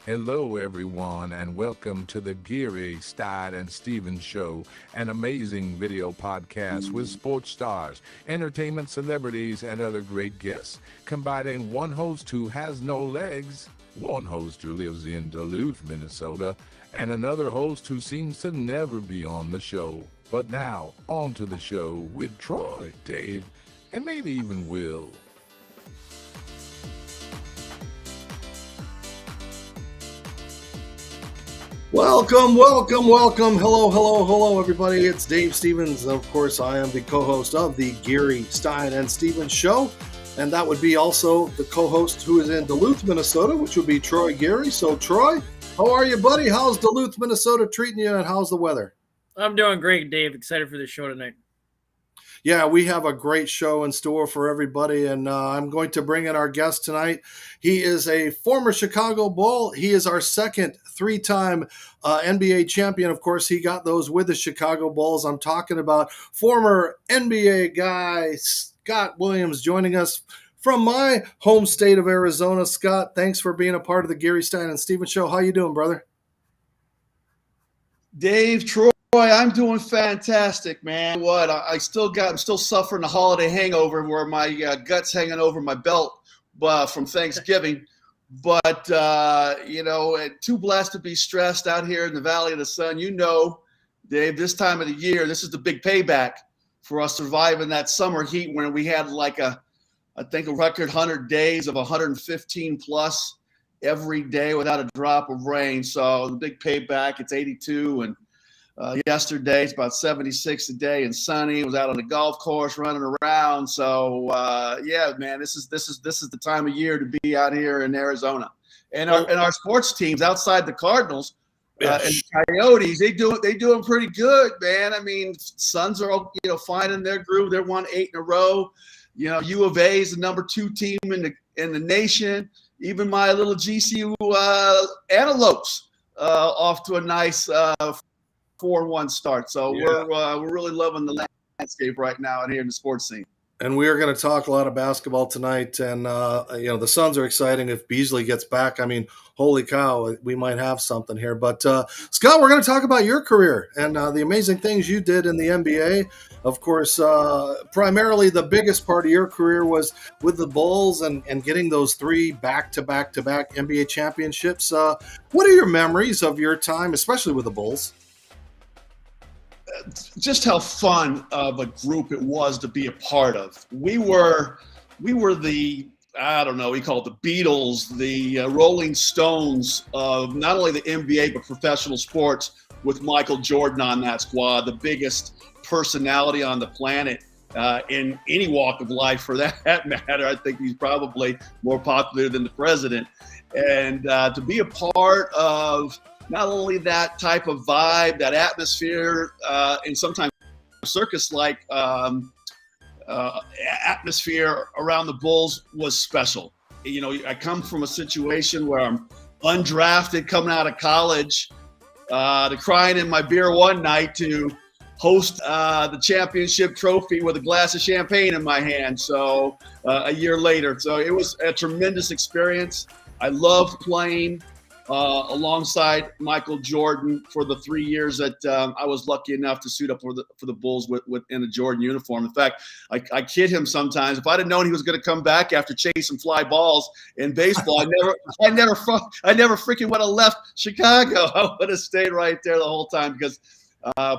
Hello, everyone, and welcome to the Geary, Stein and Stevens Show, an amazing video podcast with sports stars, entertainment celebrities, and other great guests, combining one host who has no legs, one host who lives in Duluth, Minnesota, and another host who seems to never be on the show. But now, on to the show with Troy, Dave, and maybe even Will. Welcome. Hello, everybody. It's Dave Stevens. Of course, I am the co-host of the Geary, Stein and Stevens Show. And that would be also the co-host who is in Duluth, Minnesota, which would be Troy Geary. So, Troy, how are you, buddy? How's Duluth, Minnesota treating you, and how's the weather? I'm doing great, Dave. Excited for the show tonight. Yeah, we have a great show in store for everybody, and I'm going to bring in our guest tonight. He is a former Chicago Bull. He is our second three-time NBA champion. Of course, he got those with the Chicago Bulls. I'm talking about former NBA guy Scott Williams joining us from my home state of Arizona. Scott, thanks for being a part of the Geary, Stein and Stevens Show. How you doing, brother? Dave, Troy, I'm doing fantastic, man. I'm still suffering the holiday hangover where my gut's hanging over my belt from Thanksgiving. But, too blessed to be stressed out here in the Valley of the Sun. You know, Dave, this time of the year, this is the big payback for us surviving that summer heat when we had a record 100 days of 115 plus every day without a drop of rain. So the big payback, it's 82 and yesterday it's about 76 a day and sunny. I was out on the golf course running around. So man, this is the time of year to be out here in Arizona. And our sports teams outside the Cardinals and Coyotes, they doing pretty good, man. I mean, Suns are finding their groove. They're won 8 in a row. U of A is the number 2 team in the nation. Even my little GCU Antelopes off to a nice 4-1 start. So we're really loving the landscape right now out here in the sports scene. And we are going to talk a lot of basketball tonight. And, the Suns are exciting. If Beasley gets back, I mean, holy cow, we might have something here. But, Scott, we're going to talk about your career and the amazing things you did in the NBA. Of course, primarily the biggest part of your career was with the Bulls and getting those 3 back-to-back NBA championships. What are your memories of your time, especially with the Bulls? Just how fun of a group it was to be a part of. We were the, I don't know, we call it the Beatles, the Rolling Stones of not only the NBA but professional sports, with Michael Jordan on that squad, the biggest personality on the planet in any walk of life for that matter. I think he's probably more popular than the president. And to be a part of not only that type of vibe, that atmosphere, and sometimes circus-like atmosphere around the Bulls was special. I come from a situation where I'm undrafted coming out of college, to crying in my beer one night to host the championship trophy with a glass of champagne in my hand. So a year later. So it was a tremendous experience. I loved playing alongside Michael Jordan for the 3 years that I was lucky enough to suit up for the Bulls in a Jordan uniform. In fact, I kid him sometimes. If I'd have known he was going to come back after chasing fly balls in baseball, I never freaking would have left Chicago. I would have stayed right there the whole time because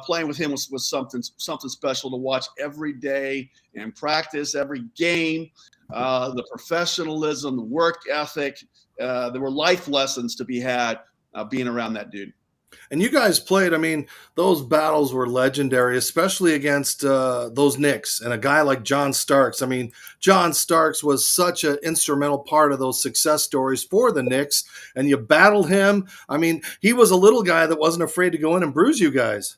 playing with him was something special to watch every day and practice every game. The professionalism, the work ethic. There were life lessons to be had being around that dude. And you guys played, I mean, those battles were legendary, especially against those Knicks and a guy like John Starks. I mean, John Starks was such an instrumental part of those success stories for the Knicks, and you battled him. I mean, he was a little guy that wasn't afraid to go in and bruise you guys.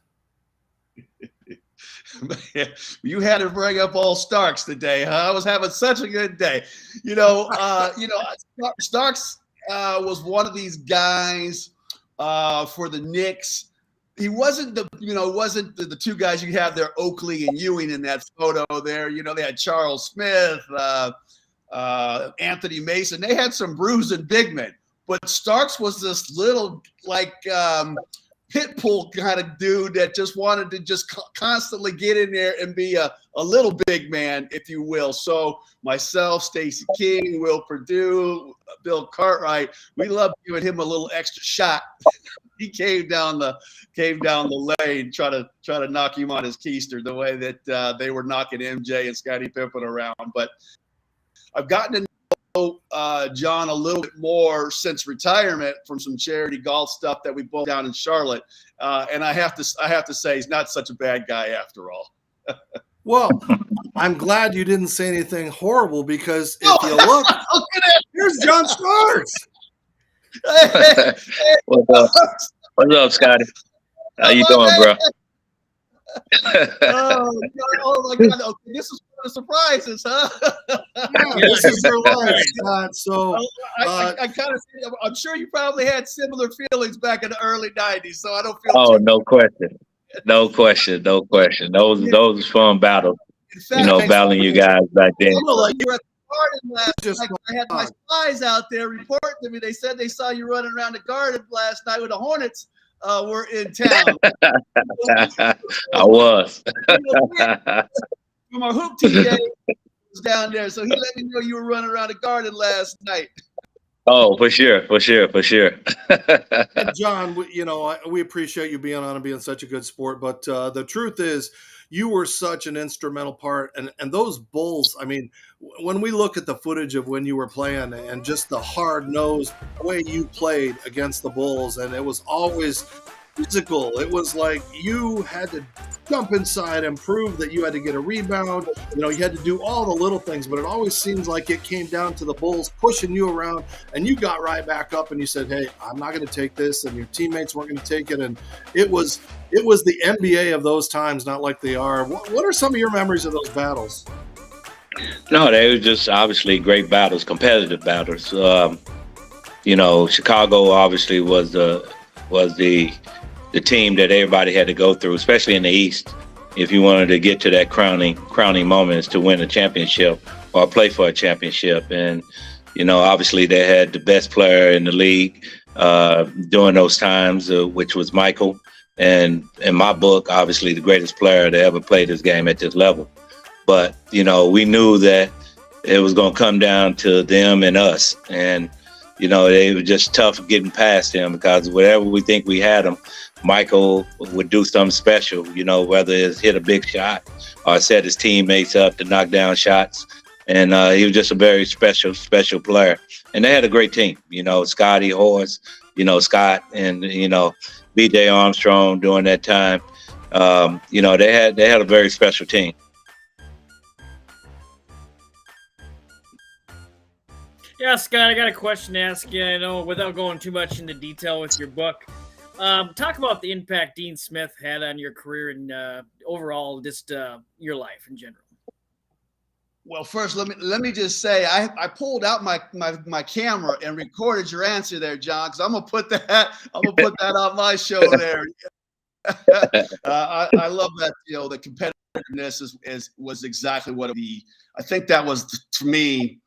You had to bring up all Starks today, huh? I was having such a good day. Starks was one of these guys for the Knicks. He wasn't the 2 guys you have there, Oakley and Ewing, in that photo there. They had Charles Smith, Anthony Mason. They had some bruising big men. But Starks was this little pit bull kind of dude that just wanted to just constantly get in there and be a little big man, if you will. So myself, Stacey King, Will Perdue, Bill Cartwright, we loved giving him a little extra shot. He came down the lane, try to knock him on his keister the way that they were knocking MJ and Scottie Pippen around. But I've gotten to know John a little bit more since retirement from some charity golf stuff that we both down in Charlotte, and I have to say he's not such a bad guy after all. Well, I'm glad you didn't say anything horrible, because if you look, here's John Starks. What's up, Scotty? How you doing, bro? Oh my God! Okay, this is one of the surprises, huh? Yeah, this is your life, Scott. So I kind of, I'm sure you probably had similar feelings back in the early '90s, so I don't feel. Oh, no question. Those was fun battles. Fact, battling you guys back then. You were at the garden last night. I had my spies out there reporting to me. They said they saw you running around the garden last night with the Hornets were in town. I was. From our hoop TJ was down there, so he let me know you were running around the garden last night. Oh, for sure. And John, we appreciate you being on and being such a good sport, but the truth is, you were such an instrumental part, and those Bulls, I mean, when we look at the footage of when you were playing and just the hard-nosed way you played against the Bulls, and it was always physical. It was like you had to jump inside and prove that you had to get a rebound. You had to do all the little things, but it always seems like it came down to the Bulls pushing you around, and you got right back up and you said, hey, I'm not going to take this, and your teammates weren't going to take it. And it was the NBA of those times, not like they are. What are some of your memories of those battles? No, they were just obviously great battles, competitive battles. Chicago obviously was the team that everybody had to go through, especially in the East, if you wanted to get to that crowning moments to win a championship or play for a championship. And, obviously they had the best player in the league during those times, which was Michael. And in my book, obviously the greatest player to ever play this game at this level. But, we knew that it was going to come down to them and us. And, they were just tough getting past him, because whatever we think we had him, Michael would do something special, whether it's hit a big shot or set his teammates up to knock down shots. And he was just a very special player. And they had a great team, Scotty, Horace, Scott, and, B.J. Armstrong during that time. They had a very special team. Yeah, Scott, I got a question to ask you. I know without going too much into detail with your book, talk about the impact Dean Smith had on your career and overall just your life in general. Well, first, let me just say I pulled out my camera and recorded your answer there, John, because I'm gonna put that on my show there. I love that. The competitiveness was exactly what I think that was for me.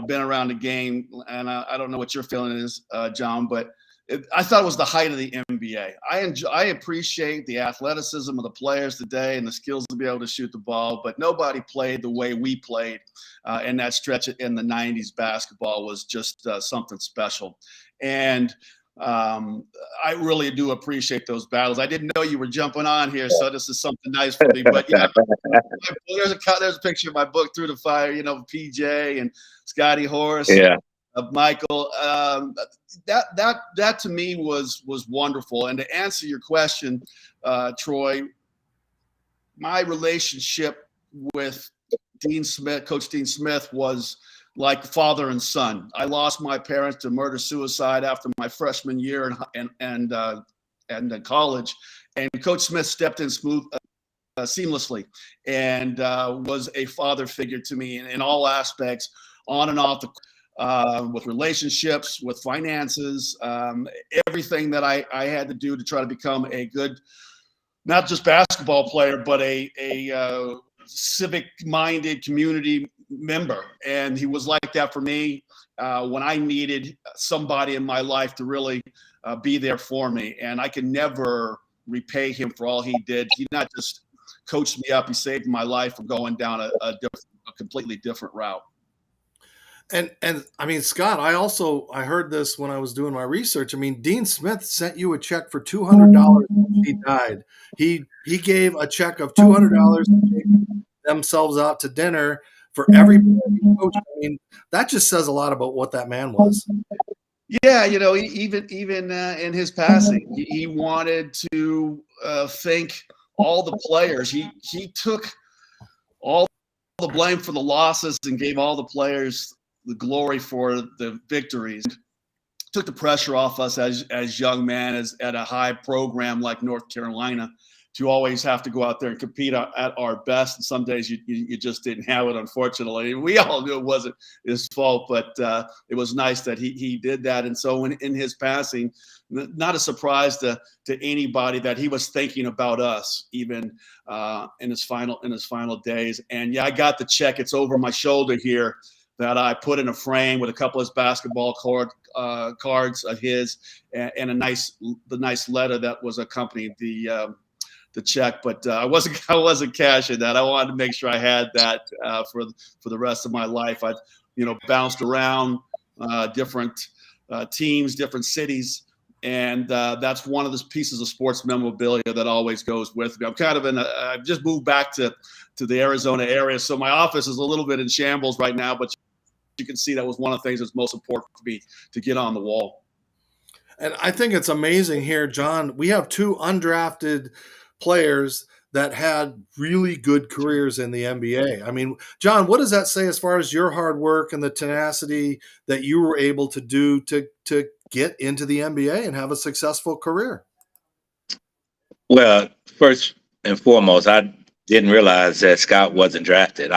Been around the game, and I don't know what your feeling is, John, but I thought it was the height of the NBA. I appreciate the athleticism of the players today and the skills to be able to shoot the ball, but nobody played the way we played in that stretch in the 90s. Basketball was just something special. And I really do appreciate those battles. I didn't know you were jumping on here, so this is something nice for me. But there's a picture of my book, Through the Fire, PJ and Scotty, Horace, Michael. That to me was wonderful. And to answer your question, Troy, my relationship with Coach Dean Smith was like father and son. I lost my parents to murder-suicide after my freshman year and college, and Coach Smith stepped in seamlessly and was a father figure to me in all aspects, on and off with relationships, with finances, everything that I had to do to try to become a good, not just basketball player, but a civic-minded community member. And he was like that for me. when I needed somebody in my life to really be there for me. And I can never repay him for all he did. He not just coached me up, he saved my life from going down a completely different route. And I mean, Scott, I heard this when I was doing my research. I mean, Dean Smith sent you a check for $200 when he died. He gave a check of $200 to take themselves out to dinner for every coach. I mean, that just says a lot about what that man was. Yeah, you know, even in his passing, he wanted to thank all the players. He took all the blame for the losses and gave all the players the glory for the victories. Took the pressure off us as young men, as at a high program like North Carolina, to always have to go out there and compete at our best. And some days you just didn't have it, unfortunately. We all knew it wasn't his fault, but it was nice that he did that. And so in his passing, not a surprise to anybody that he was thinking about us, even in his final days. And yeah, I got the check. It's over my shoulder here, that I put in a frame with a couple of his basketball cards of his, and the nice letter that was accompanied the check. But I wasn't cashing that. I wanted to make sure I had that for the rest of my life. I bounced around different teams, different cities, and that's one of the pieces of sports memorabilia that always goes with me. I'm kind of I've just moved back to the Arizona area, so my office is a little bit in shambles right now, but you can see that was one of the things that's most important for me to get on the wall. And I think it's amazing here, John. We have two undrafted players that had really good careers in the NBA. I mean, John, what does that say as far as your hard work and the tenacity that you were able to do to get into the NBA and have a successful career? Well, first and foremost, I didn't realize that Scott wasn't drafted.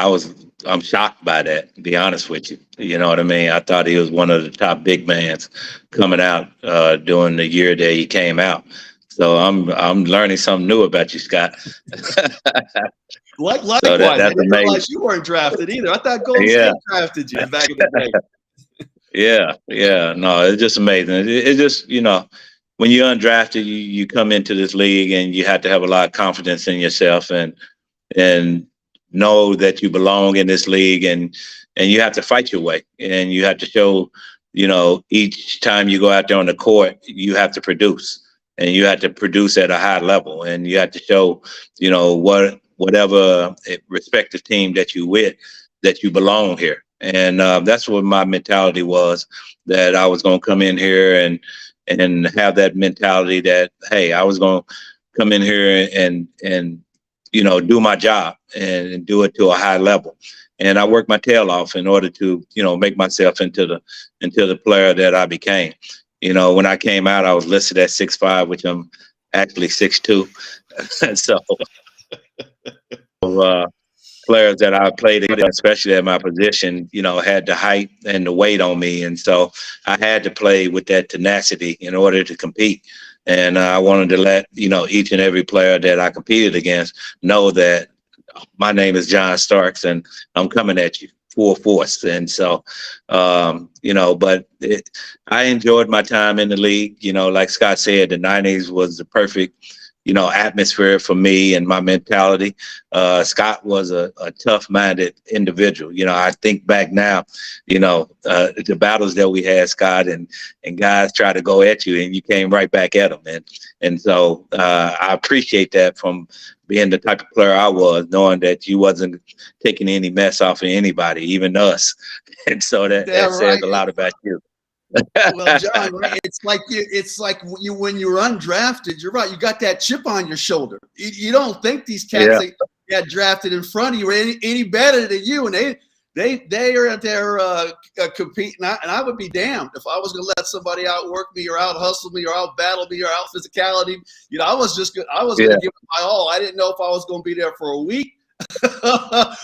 I'm shocked by that, to be honest with you. You know what I mean? I thought he was one of the top big mans coming out during the year that he came out. So I'm learning something new about you, Scott. Likewise, so I didn't realize you weren't drafted either. I thought Golden State drafted you back in the day. Yeah. No, it's just amazing. It's just, when you're undrafted, you come into this league and you have to have a lot of confidence in yourself and know that you belong in this league, and you have to fight your way, and you have to show, each time you go out there on the court, you have to produce, and you have to produce at a high level, and you have to show, whatever respective team that you with, that you belong here. And that's what my mentality was, that I was going to come in here and have that mentality that, hey, I was going to come in here and do my job and do it to a high level. And I worked my tail off in order to, make myself into the player that I became. When I came out, I was listed at 6'5", which I'm actually 6'2". So players that I played against, especially at my position, had the height and the weight on me. And so I had to play with that tenacity in order to compete. And I wanted to let, each and every player that I competed against know that my name is John Starks and I'm coming at you full force. And so, but I enjoyed my time in the league. Like Scott said, the 90s was the perfect, atmosphere for me and my mentality. Scott was a tough-minded individual. I think back now, the battles that we had, Scott, and guys try to go at you and you came right back at them. And so I appreciate that from being the type of player I was, knowing that you wasn't taking any mess off of anybody, even us. And so that says a lot about you. Well, John, it's like when you're undrafted. You're right. You got that chip on your shoulder. You don't think these cats that got drafted in front of you are any better than you, and they are there competing. And I would be damned if I was going to let somebody outwork me or out hustle me or out battle me or out physicality. I was going to give it my all. I didn't know if I was going to be there for a week, a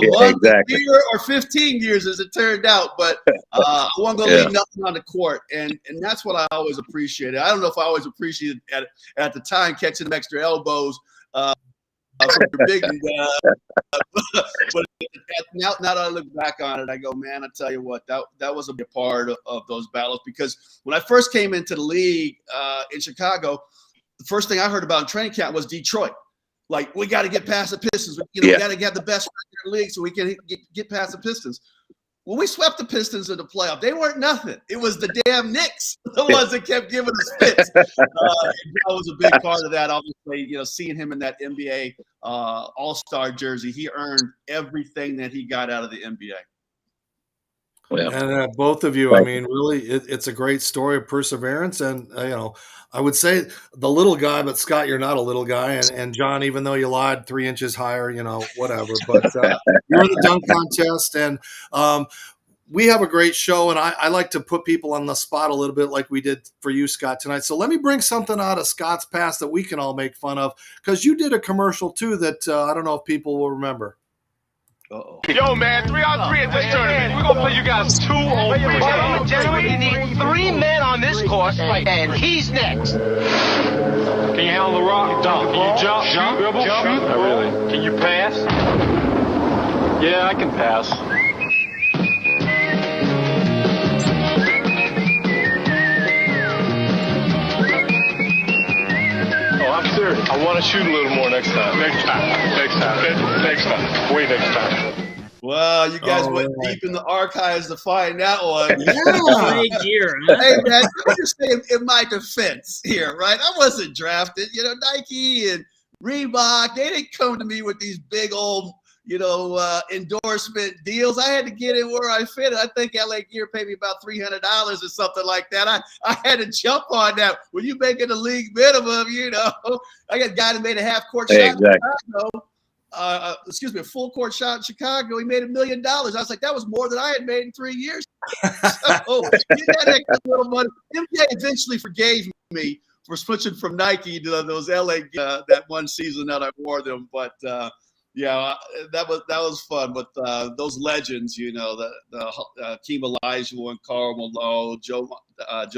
month, exactly. a year, or 15 years, as it turned out. But I wasn't going to leave nothing on the court, and that's what I always appreciated. I don't know if I always appreciated at the time catching them extra elbows. from your big. But now that I look back on it, I go, man, I tell you what, that was a big part of those battles, because when I first came into the league in Chicago, the first thing I heard about in training camp was Detroit. Like, we got to get past the Pistons. We got to get the best record in the league so we can get past the Pistons. When we swept the Pistons in the playoff, they weren't nothing. It was the damn Knicks, the ones that kept giving us fits. That was a big part of that. Obviously, seeing him in that NBA All-Star jersey, he earned everything that he got out of the NBA. Yeah. And both of you, I mean, really, it's a great story of perseverance. And, I would say the little guy, but Scott, you're not a little guy. And John, even though you lied 3 inches higher, whatever. But you're in the dunk contest. And we have a great show. And I like to put people on the spot a little bit like we did for you, Scott, tonight. So let me bring something out of Scott's past that we can all make fun of, because you did a commercial, too, that I don't know if people will remember. Uh-oh. Yo, man, 3-on-3 at this tournament. We're going to play you guys 2-on-3. Gentlemen, you need 3 men on this court, and he's next. Can you handle the rock? Can you jump? Jump? Not really. Can you pass? Yeah, I can pass. I'm serious. I want to shoot a little more next time. Next time. Way next time. Well, you guys went deep in the archives to find that one. Yeah. Hey, man, I'm just saying in my defense here, right? I wasn't drafted. Nike and Reebok, they didn't come to me with these big old, endorsement deals. I had to get in where I fit. I think LA Gear paid me about $300 or something like that. I had to jump on that. When you making the league minimum, I got a guy that made a half-court shot in Chicago. A full court shot in Chicago. He made $1 million. I was like, that was more than I had made in 3 years. So you got that little money. NBA eventually forgave me for switching from Nike to those LA that one season that I wore them. But yeah, that was fun with those legends. The Hakeem Olajuwon, Karl Malone, Joe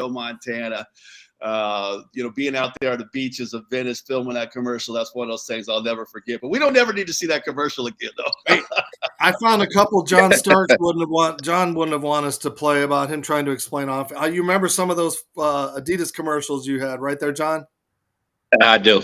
Montana. Being out there on the beaches of Venice filming that commercial, that's one of those things I'll never forget. But we don't never need to see that commercial again, though. I found a couple John Starks wouldn't have wanted us to play about him trying to explain off. You remember some of those Adidas commercials you had right there, John? I do.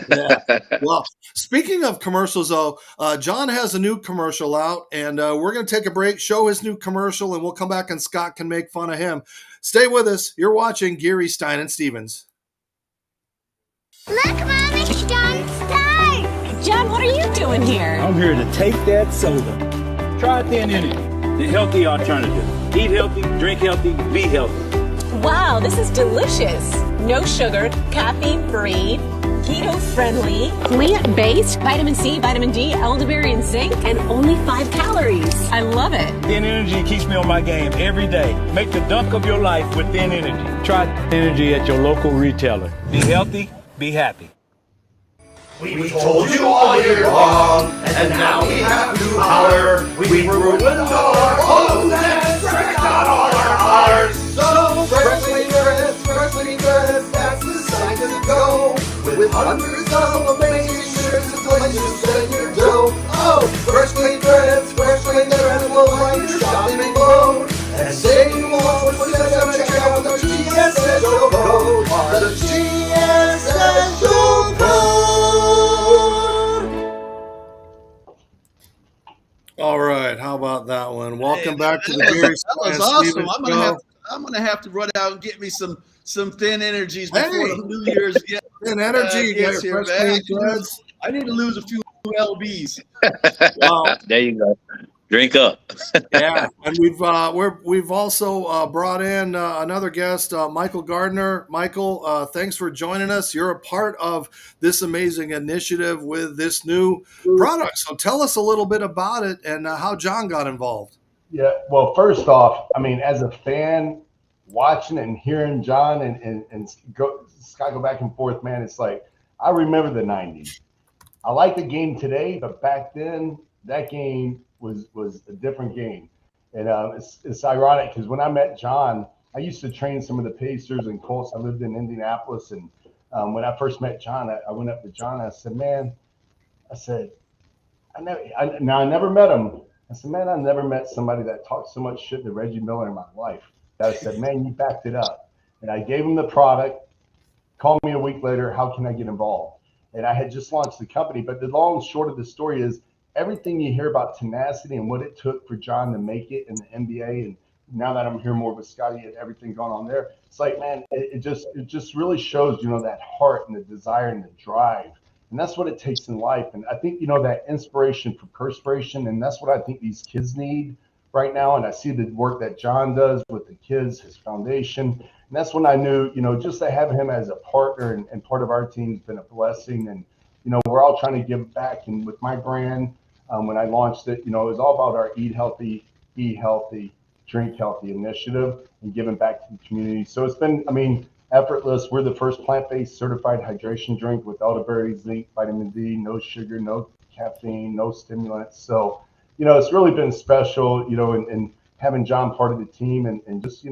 Yeah. Well, speaking of commercials, though, John has a new commercial out, and we're going to take a break, show his new commercial, and we'll come back and Scott can make fun of him. Stay with us. You're watching Geary, Stein and Stevens. Look, Mommy, John Stein. John, what are you doing here? I'm here to take that soda. Try Thin Energy, the healthy alternative. Eat healthy, drink healthy, be healthy. Wow, this is delicious. No sugar, caffeine-free, keto-friendly, plant-based, vitamin C, vitamin D, elderberry, and zinc, and only 5 calories. I love it. Thin Energy keeps me on my game every day. Make the dunk of your life with Thin Energy. Try Thin Energy at your local retailer. Be healthy, be happy. We told you all year long, and now we have to holler. We ruined all our hopes and wrecked on all our hearts. So freshly dressed, that's the sign to go. With hundreds of amazing shirts and places in your dough. Oh, freshly dressed, will find your shopping load. And say you want to check out the GSS show code. The GSS show code. All right, how about that one? Welcome back to the Geary. That was awesome. I'm gonna have to run out and get me some Thin Energies before the New Year's. Thin Energy, gets here, man. I need to lose a few lbs. Wow. There you go. Drink up. Yeah, and we've also brought in another guest, Michael Gardner. Michael, thanks for joining us. You're a part of this amazing initiative with this new product. So tell us a little bit about it and how John got involved. Yeah, well, first off, I mean, as a fan, watching and hearing John and Scott go back and forth, man, it's like I remember the 90s. I like the game today, but back then that game was a different game. And it's ironic because when I met John, I used to train some of the Pacers and Colts. I lived in Indianapolis, and when I first met John, I went up to John and I said, man, I said, I never met him. I said, man, I never met somebody that talked so much shit to Reggie Miller in my life. That I said, man, you backed it up. And I gave him the product. Called me a week later, how can I get involved? And I had just launched the company. But the long and short of the story is everything you hear about tenacity and what it took for John to make it in the NBA, and now that I'm hearing more with Scotty and everything going on there, it's like, man, it just really shows, that heart and the desire and the drive. And that's what it takes in life. And I think, that inspiration for perspiration, and that's what I think these kids need right now. And I see the work that John does with the kids, his foundation. And that's when I knew, just to have him as a partner and part of our team has been a blessing. And, we're all trying to give back. And with my brand, when I launched it, it was all about our Eat Healthy, Drink Healthy initiative and giving back to the community. So it's been, effortless. We're the first plant-based certified hydration drink with elderberry, zinc, vitamin D, no sugar, no caffeine, no stimulants. So, it's really been special, and having John part of the team and just,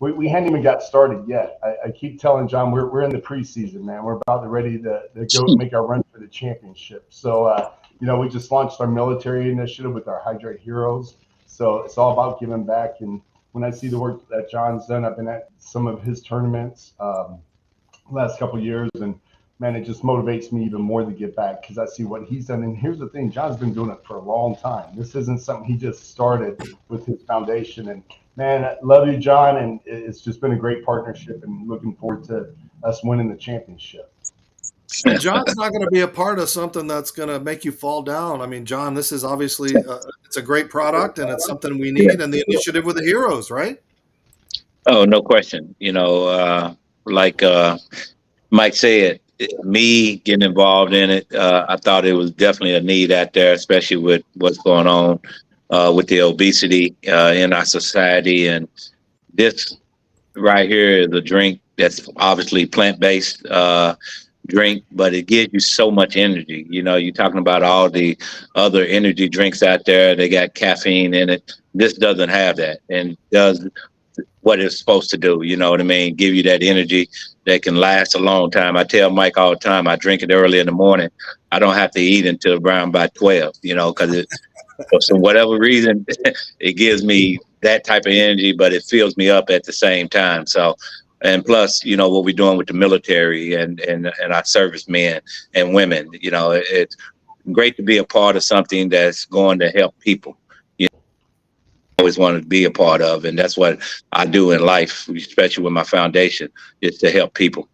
we hadn't even got started yet. I keep telling John, we're in the preseason, man. We're about ready to go make our run for the championship. So, we just launched our military initiative with our Hydrate Heroes. So it's all about giving back. And when I see the work that John's done, I've been at some of his tournaments last couple of years, and man, it just motivates me even more to give back because I see what he's done. And here's the thing, John's been doing it for a long time. This isn't something he just started with his foundation. And man, I love you, John, and it's just been a great partnership and looking forward to us winning the championship. And John's not going to be a part of something that's going to make you fall down. I mean, John, this is obviously it's a great product and it's something we need. And the initiative with the heroes, right? Oh, no question. Like Mike said, me getting involved in it, I thought it was definitely a need out there, especially with what's going on with the obesity in our society. And this right here is a drink that's obviously plant-based drink, but it gives you so much energy. You're talking about all the other energy drinks out there. They got caffeine in it. This doesn't have that and does what it's supposed to do. You know what I mean? Give you that energy that can last a long time. I tell Mike all the time, I drink it early in the morning. I don't have to eat until around by 12, because for some whatever reason, it gives me that type of energy, but it fills me up at the same time. So, and plus, what we're doing with the military and our servicemen and women, it's great to be a part of something that's going to help people. I always wanted to be a part of, and that's what I do in life, especially with my foundation, is to help people.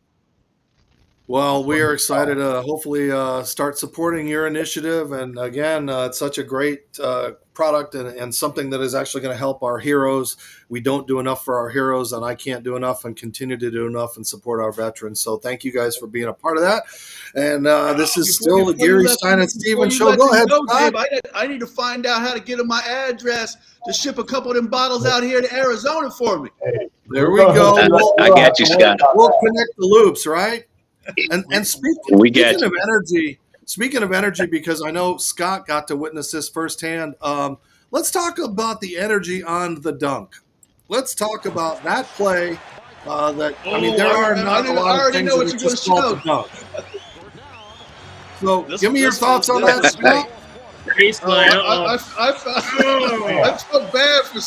Well, we are excited to hopefully start supporting your initiative. And again, it's such a great product and something that is actually going to help our heroes. We don't do enough for our heroes, and I can't do enough and continue to do enough and support our veterans. So thank you guys for being a part of that. And this is still the Geary, Stein and Stevens Show. Go ahead, Scott. I need to find out how to get him my address to ship a couple of them bottles out here to Arizona for me. Hey, there we go. I got you, Scott. We'll connect the loops, right? And speaking of energy, because I know Scott got to witness this firsthand, let's talk about the energy on the dunk. Let's talk about that play. There are not a lot of things that are just called the dunk. So give me your thoughts on that, Scott. I felt bad for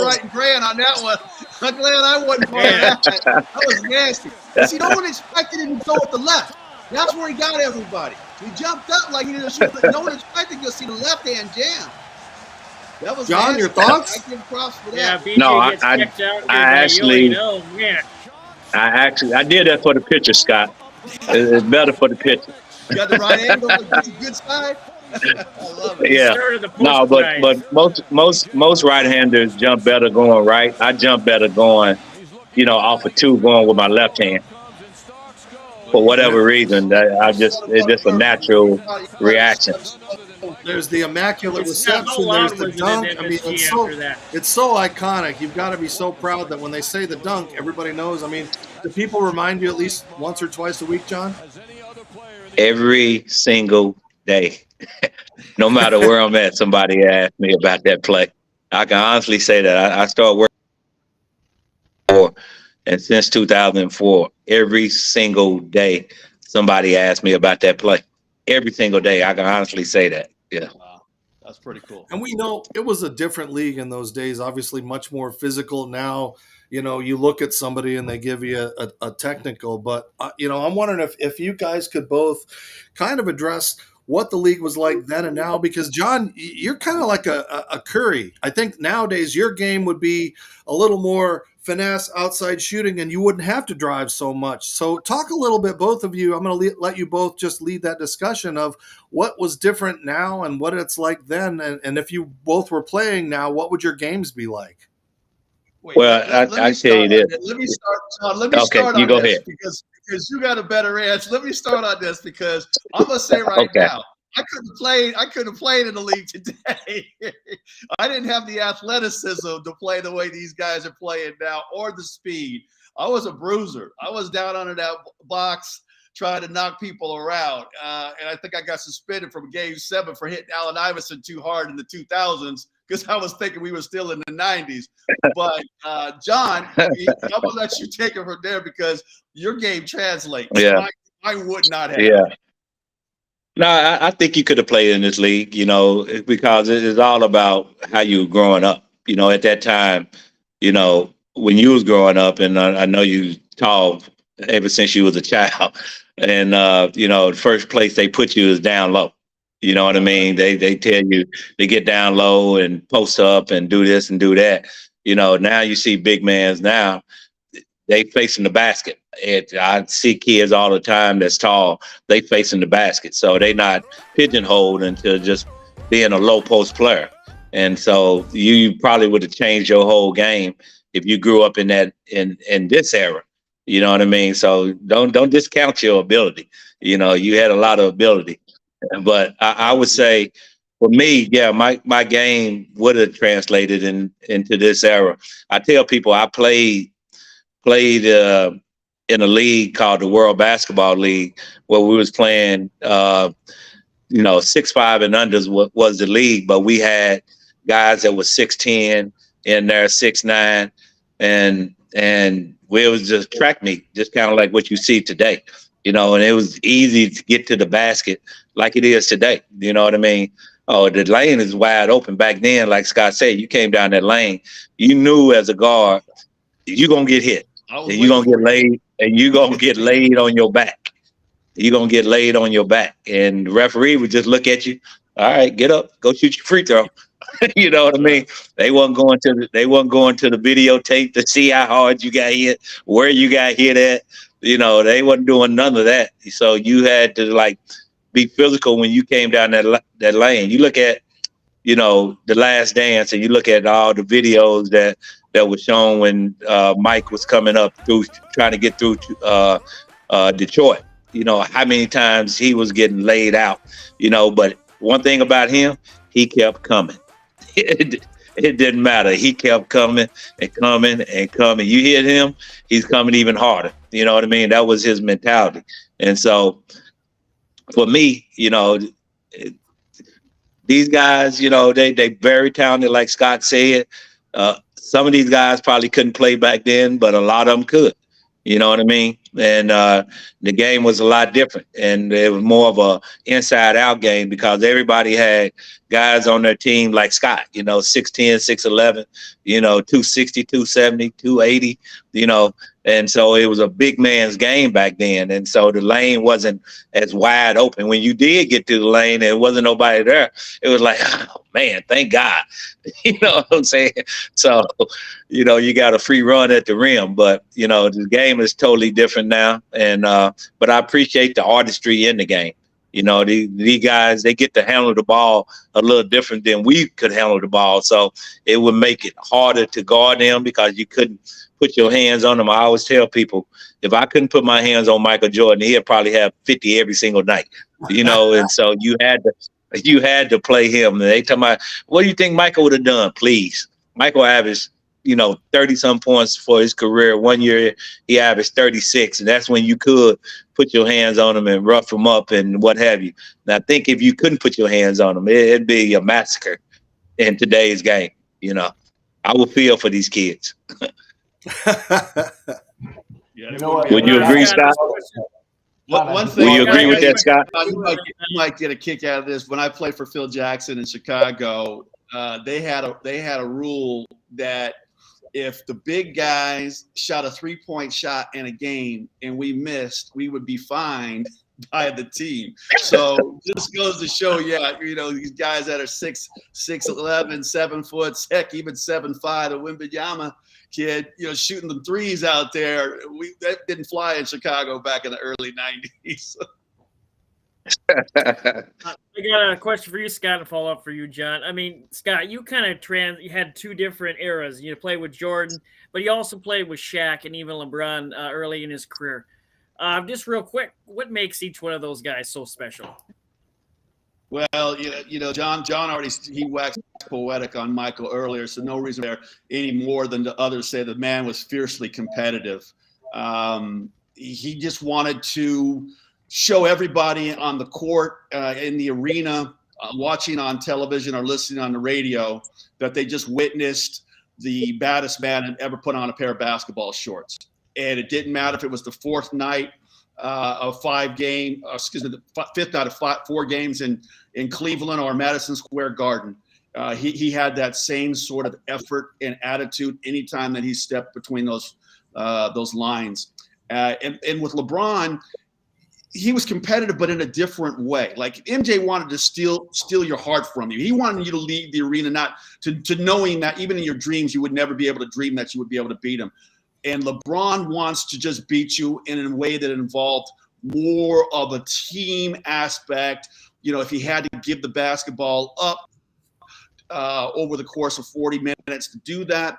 writing Grant on that one. I'm glad I wasn't part of that. That was nasty. See, no one expected him to go with the left. That's where he got everybody. He jumped up like he didn't shoot, but no one expected to see the left hand jam. That was John, nasty. your thoughts? I give props for that. Yeah, No, I did that for the picture, Scott. It's better for the picture. You got the right angle, the good side. I love it. Yeah. No, but most right-handers jump better going right. I jump better going, off of two, going with my left hand. For whatever reason, it's just a natural reaction. There's the immaculate reception. There's the dunk. I mean, it's so iconic. You've got to be so proud that when they say the dunk, everybody knows. I mean, do people remind you at least once or twice a week, John? Every single day. No matter where I'm at, somebody asked me about that play. I can honestly say that I started working and since 2004, every single day, somebody asked me about that play. every single day. I can honestly say that. Yeah. Wow, that's pretty cool. And we know it was a different league in those days, obviously much more physical. Now, you look at somebody and they give you a technical, but, I'm wondering if you guys could both kind of address what the league was like then and now, because John, you're kind of like a Curry. I think nowadays your game would be a little more finesse, outside shooting, and you wouldn't have to drive so much. So talk a little bit, both of you. I'm going to let you both just lead that discussion of what was different now and what it's like then. And if you both were playing now, what would your games be like? Wait, Well, I tell you this. Let me start, John. Let me start on go this ahead. because you got a better answer. Let me start on this because I'm gonna say right now, I couldn't have played in the league today. I didn't have the athleticism to play the way these guys are playing now, or the speed. I was a bruiser. I was down under that box trying to knock people around, and I think I got suspended from Game 7 for hitting Allen Iverson too hard in the 2000s. Because I was thinking we were still in the 90s. But, John, I'm going to let you take it from there because your game translates. Yeah. I would not have. Yeah. No, I think you could have played in this league, because it is all about how you were growing up. At that time, when you was growing up, and I know you tall ever since you was a child, and, the first place they put you is down low. You know what I mean? They tell you to get down low and post up and do this and do that. Now you see big mans now, they facing the basket. I see kids all the time that's tall, they facing the basket. So they not pigeonholed into just being a low post player. And so you probably would have changed your whole game if you grew up in this era. You know what I mean? So don't discount your ability. You had a lot of ability. But I would say, for me, yeah, my game would have translated into this era. I tell people I played in a league called the World Basketball League, where we was playing, 6'5" and unders was the league, but we had guys that was 6'10" in there, 6'9", and we was just track meet, just kind of like what you see today. And it was easy to get to the basket like it is today. You know what I mean? Oh, the lane is wide open. Back then, like Scott said, you came down that lane, you knew as a guard, you're going to get hit. And you're going to get laid, and you're going to get laid on your back. You're going to get laid on your back. And the referee would just look at you. All right, get up, go shoot your free throw. You know what I mean? They wasn't going to the videotape to see how hard you got hit, where you got hit at. They wasn't doing none of that. So you had to be physical when you came down that lane. You look at, The Last Dance, and you look at all the videos that was shown when Mike was coming up through, trying to get through Detroit. How many times he was getting laid out. But one thing about him, he kept coming. It didn't matter. He kept coming and coming and coming. You hit him, he's coming even harder. You know what I mean? That was his mentality. And so for me, these guys, they very talented, like Scott said. Some of these guys probably couldn't play back then, but a lot of them could. You know what I mean? And the game was a lot different, and it was more of a inside-out game because everybody had guys on their team like Scott, 6'10", 6'11", 260, 270, 280, and so it was a big man's game back then. And so the lane wasn't as wide open. When you did get to the lane, there wasn't nobody there. It was like, oh, man, thank God. You know what I'm saying? So, you got a free run at the rim. But, the game is totally different now. And but I appreciate the artistry in the game. These guys, they get to handle the ball a little different than we could handle the ball. So it would make it harder to guard them because you couldn't put your hands on them. I always tell people, if I couldn't put my hands on Michael Jordan, he'd probably have 50 every single night, and so you had to play him. And they tell me, what do you think Michael would have done? Please. Michael averaged, 30-some points for his career. One year he averaged 36, and that's when you could put your hands on him and rough him up and what have you. And I think if you couldn't put your hands on him, it'd be a massacre in today's game. I would feel for these kids. You know what? Would you agree, Scott? One thing. Will you agree with that, Scott? You might get a kick out of this. When I played for Phil Jackson in Chicago, they had a rule that if the big guys shot a 3-point shot in a game and we missed, we would be fined by the team. So this goes to show, these guys that are 6'11", 7 foot, heck, even 7'5", the Wembanyama kid, shooting the threes out there. That didn't fly in Chicago back in the early 90s. I got a question for you, Scott, and follow up for you, John. I mean, Scott, you kind of you had two different eras. You played with Jordan, but you also played with Shaq and even LeBron early in his career. Just real quick, what makes each one of those guys so special? Well, John already he waxed poetic on Michael earlier, so no reason there any more than the others say the man was fiercely competitive. He just wanted to show everybody on the court, in the arena, watching on television or listening on the radio, that they just witnessed the baddest man that ever put on a pair of basketball shorts. And it didn't matter if it was the fourth night of the fifth night of 4 games in Cleveland or Madison Square Garden. He had that same sort of effort and attitude anytime that he stepped between those lines. And with LeBron, he was competitive, but in a different way. Like MJ wanted to steal your heart from you. He wanted you to leave the arena, not to knowing that even in your dreams, you would never be able to dream that you would be able to beat him. And LeBron wants to just beat you in a way that involved more of a team aspect. If he had to give the basketball up over the course of 40 minutes to do that,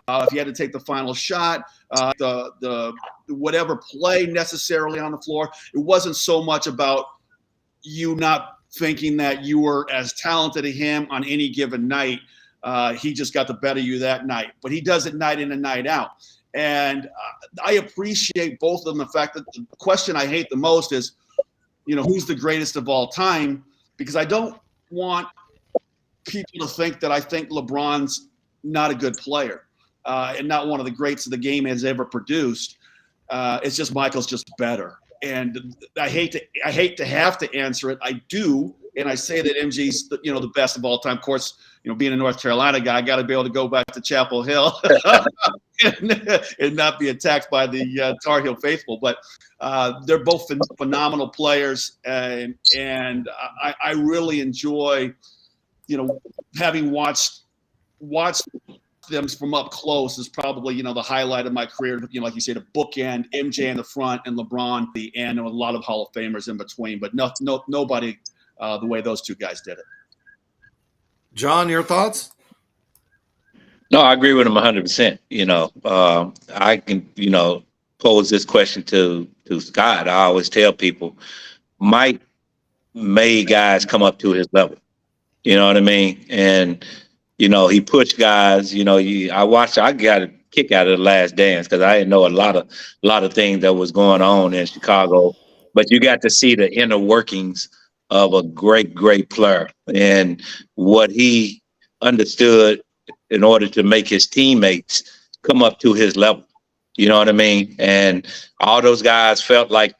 if he had to take the final shot, the whatever play necessarily on the floor, it wasn't so much about you not thinking that you were as talented as him on any given night. He just got the better of you that night, but he does it night in and night out. And I appreciate both of them. The fact that the question I hate the most is, who's the greatest of all time? Because I don't want people to think that I think LeBron's not a good player and not one of the greats of the game has ever produced. It's just Michael's just better. And I hate to have to answer it. I do. And I say that MG's, the best of all time. Of course, being a North Carolina guy, I got to be able to go back to Chapel Hill and not be attacked by the Tar Heel faithful. But they're both phenomenal players, and I really enjoy, having watched them from up close is probably the highlight of my career. Like you say, the bookend, MJ in the front and LeBron the end, and a lot of Hall of Famers in between. But nobody the way those two guys did it. John, your thoughts? No, I agree with him 100%. I can, pose this question to Scott. I always tell people, Mike made guys come up to his level. You know what I mean? And, he pushed guys. I got a kick out of The Last Dance because I didn't know a lot of things that was going on in Chicago. But you got to see the inner workings of a great, great player and what he understood in order to make his teammates come up to his level. You know what I mean? And all those guys felt like,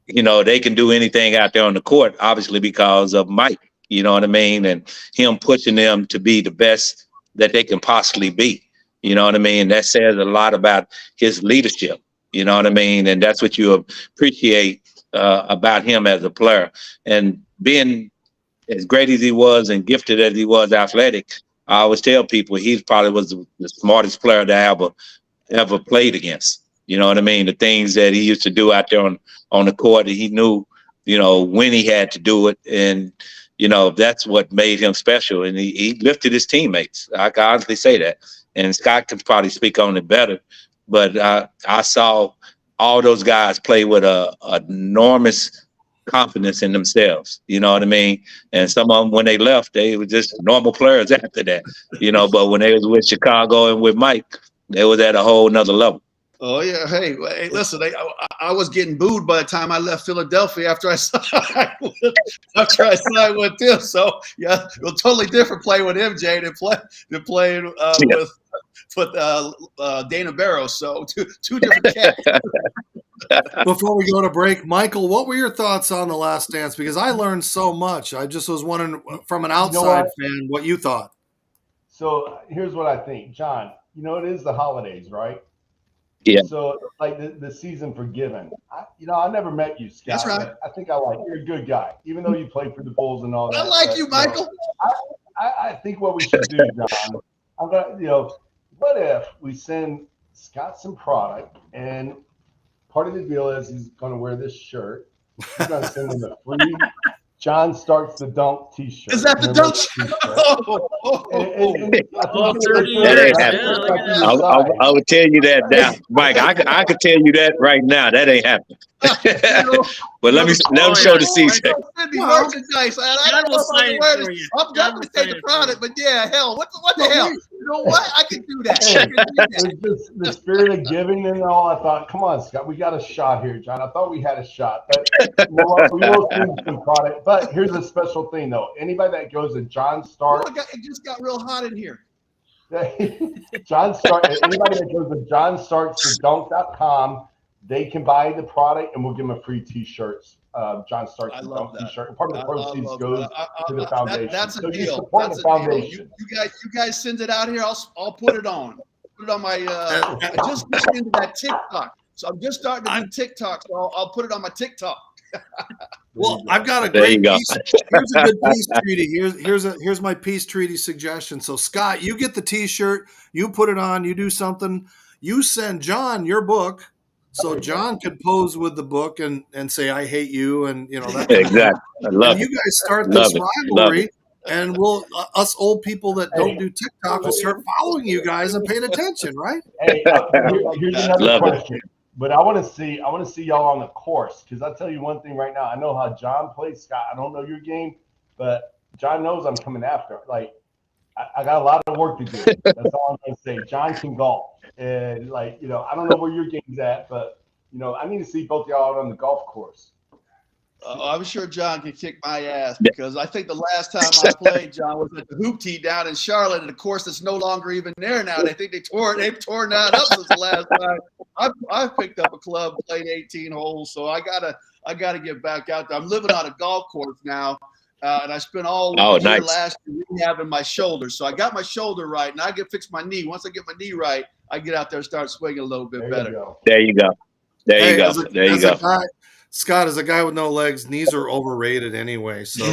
they can do anything out there on the court, obviously because of Mike, you know what I mean? And him pushing them to be the best that they can possibly be. You know what I mean? That says a lot about his leadership. You know what I mean? And that's what you appreciate about him as a player. And being as great as he was and gifted as he was athletic, I always tell people he probably was the smartest player to ever played against. You know what I mean? The things that he used to do out there on the court, he knew, when he had to do it. And, that's what made him special. And he lifted his teammates. I can honestly say that. And Scott can probably speak on it better. But I saw all those guys play with a enormous confidence in themselves. You know what I mean? And some of them, when they left, they were just normal players after that. But when they was with Chicago and with Mike, they was at a whole nother level. Oh yeah, hey, listen, I was getting booed by the time I left Philadelphia after I signed with them. So yeah, it was totally different playing with MJ than playing with Dana Barrows. So two different cats. Before we go to break, Michael, what were your thoughts on The Last Dance? Because I learned so much. I just was wondering from an outside fan what you thought. So here's what I think, John. It is the holidays, right? Yeah. So like the season forgiven. I never met you, Scott. That's right. I think you're a good guy, even though you played for the Bulls and all that. I like you, Michael. I think what we should do, John. I'm gonna, what if we send Scott some product, and part of the deal is he's going to wear this shirt. He's going to send him a free John Starks the Dunk T-shirt. Is that the Dunk shirt? I would tell you that now, Mike. I could tell you that right now. That ain't happening. But let me show the season. Merchandise. I don't know if I can wear this. I'm definitely take the product, but yeah, hell, what the hell? You know what? I can do that. It's the spirit of giving and all. I thought, come on, Scott, we got a shot here, John. I thought we had a shot, but we will see some product. But here's a special thing, though. Anybody that goes to John Stark, it just got real hot in here. John Stark. Anybody that goes to johnstarksthedunk.com, they can buy the product, and we'll give them a free T-shirt. John Starks the Dunk T-shirt, and part of the proceeds goes to the foundation. That's a so deal. You support the foundation. You guys send it out here. I'll put it on. Put it on my. I just got into that TikTok, so I'm just starting to do TikTok. So I'll put it on my TikTok. Well, I've got a great piece. Here's a good peace treaty. Here's my peace treaty suggestion. So Scott, you get the T-shirt, you put it on, you do something, you send John your book, so John could pose with the book and say I hate you, and that. Exactly. I love it. You guys start this rivalry, and we'll us old people that don't do TikTok will start following you guys and paying attention, right? Hey, here's another question. But I want to see y'all on the course, because I'll tell you one thing right now. I know how John plays, Scott. I don't know your game, but John knows I'm coming after. Like, I got a lot of work to do. That's all I'm going to say. John can golf. And, I don't know where your game's at, but, I need to see both y'all out on the golf course. I'm sure John can kick my ass, because I think the last time I played, John, was at the Hoop Tee down in Charlotte, at a course that's no longer even there now. They think they've torn that up since the last time. I've picked up a club, played 18 holes, so I gotta get back out there. I'm living on a golf course now, and I spent all year last year rehabbing my shoulder. So I got my shoulder right, and I get fix my knee. Once I get my knee right, I get out there and start swinging a little bit better. There you go. There you go. Scott, as a guy with no legs, knees are overrated anyway. So,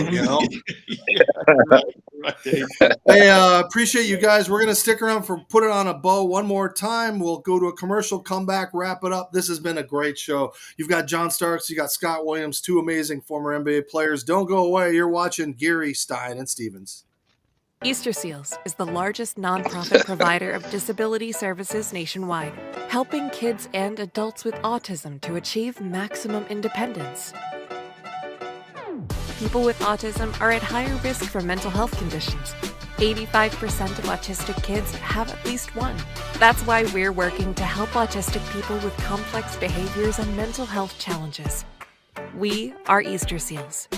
Hey, appreciate you guys. We're going to stick around for Put It On a Bow one more time. We'll go to a commercial, come back, wrap it up. This has been a great show. You've got John Starks, you got Scott Williams, two amazing former NBA players. Don't go away. You're watching Geary, Stein and Stevens. Easter Seals is the largest nonprofit provider of disability services nationwide, helping kids and adults with autism to achieve maximum independence. People with autism are at higher risk for mental health conditions. 85% of autistic kids have at least one. That's why we're working to help autistic people with complex behaviors and mental health challenges. We are Easter Seals.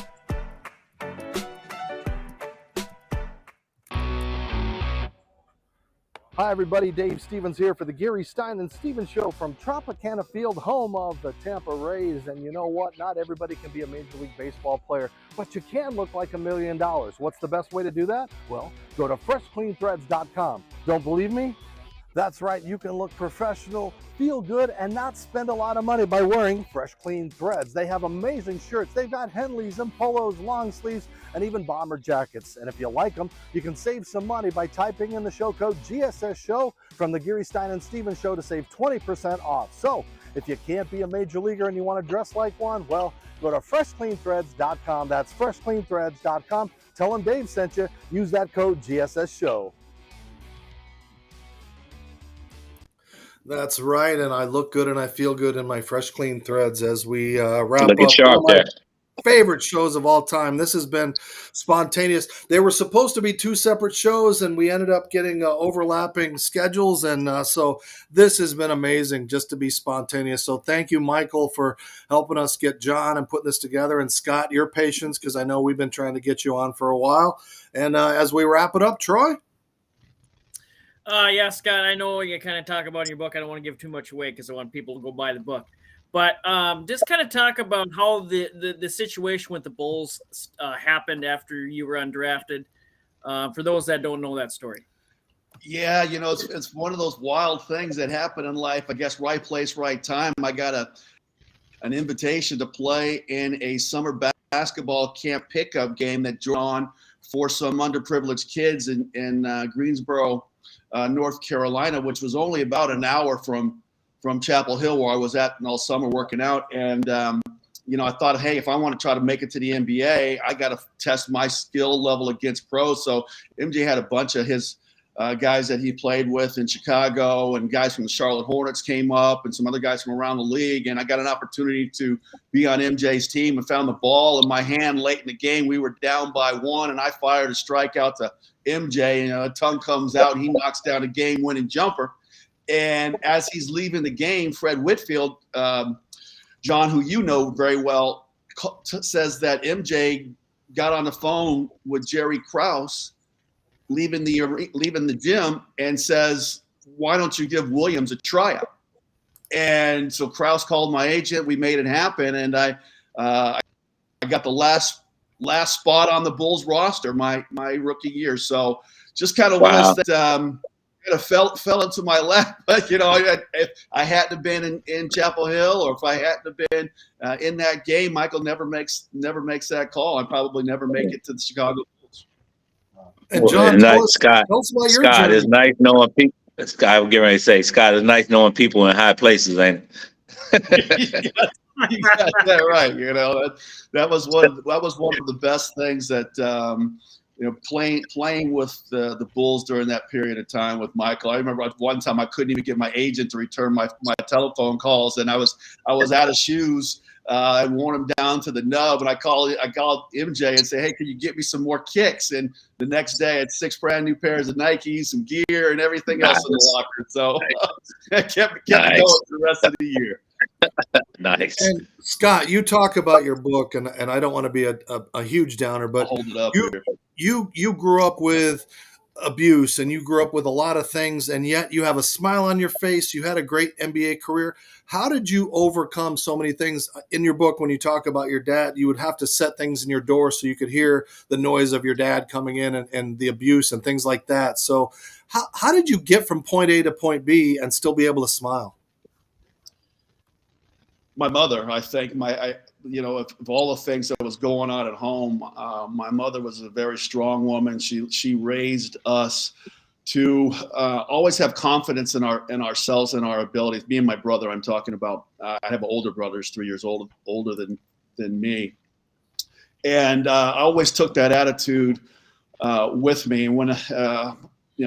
Hi, everybody. Dave Stevens here for the Geary, Stein and Stevens Show from Tropicana Field, home of the Tampa Rays. And you know what? Not everybody can be a Major League Baseball player, but you can look like $1 million. What's the best way to do that? Well, go to freshcleanthreads.com. Don't believe me? That's right. You can look professional, feel good, and not spend a lot of money by wearing Fresh Clean Threads. They have amazing shirts. They've got Henleys and polos, long sleeves, and even bomber jackets. And if you like them, you can save some money by typing in the show code GSS Show from the Geary, Stein and Stevens Show to save 20% off. So if you can't be a major leaguer and you want to dress like one, well, go to freshcleanthreads.com. That's freshcleanthreads.com. Tell them Dave sent you. Use that code GSS Show. That's right, and I look good and I feel good in my Fresh Clean Threads as we wrap Look up sharp one of my there. favorite shows of all time. This has been spontaneous. They were supposed to be two separate shows, and we ended up getting overlapping schedules, and so this has been amazing just to be spontaneous. So thank you, Michael, for helping us get John and putting this together, and Scott, your patience, because I know we've been trying to get you on for a while. And as we wrap it up, Troy? Yeah, Scott, I know you kind of talk about in your book. I don't want to give too much away because I want people to go buy the book. But just kind of talk about how the situation with the Bulls happened after you were undrafted. For those that don't know that story. Yeah, it's one of those wild things that happen in life. I guess right place, right time. I got an invitation to play in a summer basketball camp pickup game that drew on for some underprivileged kids in Greensboro, North Carolina, which was only about an hour from Chapel Hill, where I was at all summer working out. And I thought, hey, if I want to try to make it to the NBA, I got to test my skill level against pros. So MJ had a bunch of his guys that he played with in Chicago, and guys from the Charlotte Hornets came up, and some other guys from around the league. And I got an opportunity to be on MJ's team and found the ball in my hand late in the game. We were down by 1, and I fired a strikeout to MJ, and a tongue comes out, and he knocks down a game-winning jumper. And as he's leaving the game, Fred Whitfield, John, who you know very well, says that MJ got on the phone with Jerry Krause leaving the gym and says, why don't you give Williams a tryout? And so Krause called my agent. We made it happen, and I got the last spot on the Bulls roster my rookie year. So just kind of was that fell into my lap. But if I hadn't have been in Chapel Hill, or if I hadn't have been in that game, Michael never makes that call. I'd probably never make it to the Chicago Bulls. And John, tell us about your Scott, journey. it's nice knowing people. I was getting ready to say, Scott, it's nice knowing people in high places, ain't it? You got that right. That was one of the best things that playing with the Bulls during that period of time with Michael. I remember one time I couldn't even get my agent to return my telephone calls, and I was out of shoes. I worn them down to the nub, and I called MJ and say, hey, can you get me some more kicks? And the next day I had 6 brand new pairs of Nikes, some gear, and everything else in the locker. So I kept going for the rest of the year. Nice. And Scott, you talk about your book, and I don't want to be a huge downer, but I'll hold it up you grew up with abuse, and you grew up with a lot of things, and yet you have a smile on your face. You had a great NBA career. How did you overcome so many things? In your book, when you talk about your dad, you would have to set things in your door so you could hear the noise of your dad coming in and the abuse and things like that. So how did you get from point A to point B and still be able to smile? My mother, I think, of all the things that was going on at home, my mother was a very strong woman. She raised us to always have confidence in ourselves and our abilities. Me and my brother, I'm talking about. I have an older brother, who's 3 years older than me, and I always took that attitude with me. And when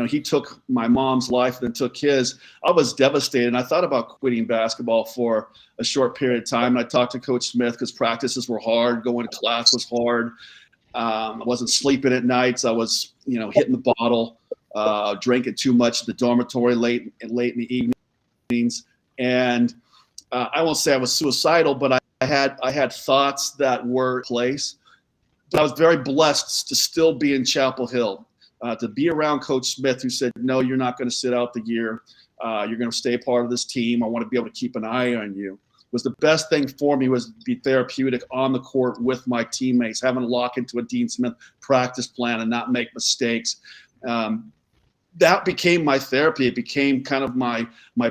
he took my mom's life and then took his, I was devastated. And I thought about quitting basketball for a short period of time. And I talked to Coach Smith because practices were hard. Going to class was hard. I wasn't sleeping at nights. I was, hitting the bottle, drinking too much at the dormitory late in the evenings. And I won't say I was suicidal, but I had thoughts that were in place. But I was very blessed to still be in Chapel Hill. To be around Coach Smith, who said, no, you're not going to sit out the year. You're going to stay part of this team. I want to be able to keep an eye on you. Was the best thing for me was to be therapeutic on the court with my teammates, having to lock into a Dean Smith practice plan and not make mistakes. That became my therapy. It became kind of my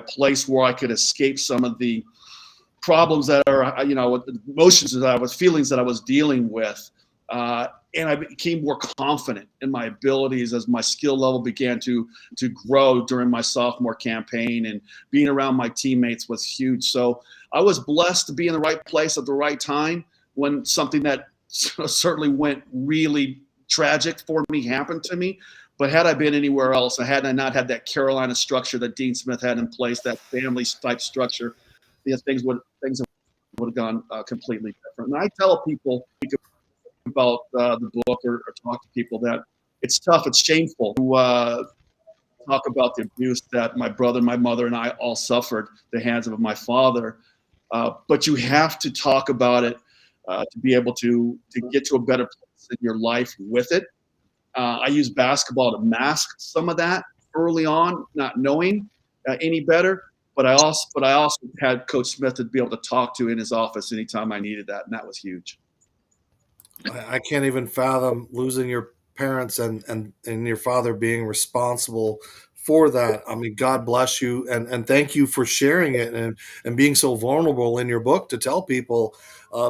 place where I could escape some of the problems that are, emotions that I was, feelings that I was dealing with. And I became more confident in my abilities as my skill level began to grow during my sophomore campaign, and being around my teammates was huge. So I was blessed to be in the right place at the right time when something that certainly went really tragic for me happened to me. But had I been anywhere else, had I not had that Carolina structure that Dean Smith had in place, that family type structure, things would have gone completely different. And I tell people about the book or talk to people that it's tough, it's shameful to talk about the abuse that my brother, my mother, and I all suffered at the hands of my father. But you have to talk about it to be able to get to a better place in your life with it. I use basketball to mask some of that early on, not knowing any better. but I also had Coach Smith to be able to talk to in his office anytime I needed that, and that was huge. I can't even fathom losing your parents and your father being responsible for that. I mean, God bless you, and thank you for sharing it and being so vulnerable in your book to tell people,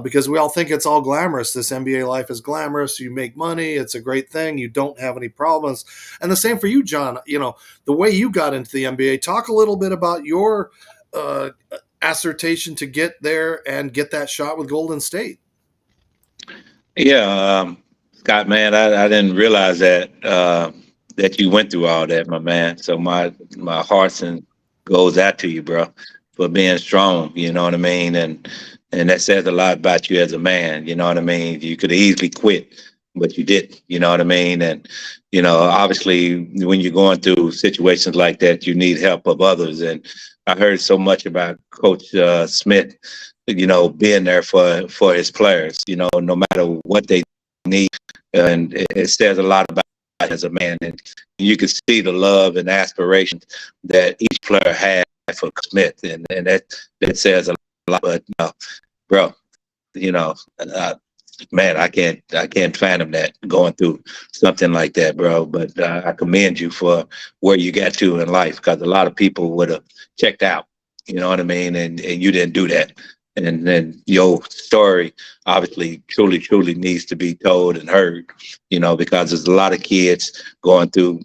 because we all think it's all glamorous. This NBA life is glamorous. You make money. It's a great thing. You don't have any problems. And the same for you, John. You know, the way you got into the NBA. Talk a little bit about your assertion to get there and get that shot with Golden State. Yeah, Scott, man, I didn't realize that that you went through all that, my man. So my heart goes out to you, bro, for being strong. You know what I mean, and that says a lot about you as a man. You know what I mean. You could have easily quit, but you didn't. You know what I mean. And you know, obviously, when you're going through situations like that, you need help of others. And I heard so much about Coach Smith, you know, being there for his players, you know, no matter what they need. And it says a lot about him as a man. And you can see the love and aspirations that each player had for Smith. And that says a lot. But, bro, you know, man, I can't fathom that, going through something like that, bro. But I commend you for where you got to in life, because a lot of people would have checked out, you know what I mean? And you didn't do that. And then your story obviously truly needs to be told and heard, you know, because there's a lot of kids going through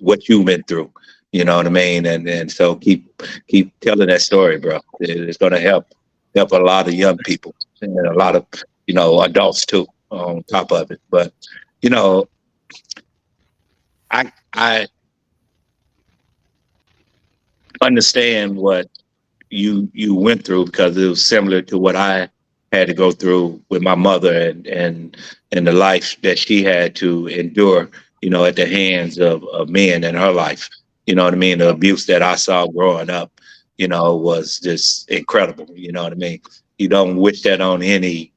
what you went through, you know what I mean? And so keep telling that story, bro. It's going to help a lot of young people and a lot of, you know, adults too, on top of it. But, you know, I understand what you went through, because it was similar to what I had to go through with my mother and the life that she had to endure, you know, at the hands of men in her life. You know what I mean? The abuse that I saw growing up, you know, was just incredible. You know what I mean? You don't wish that on any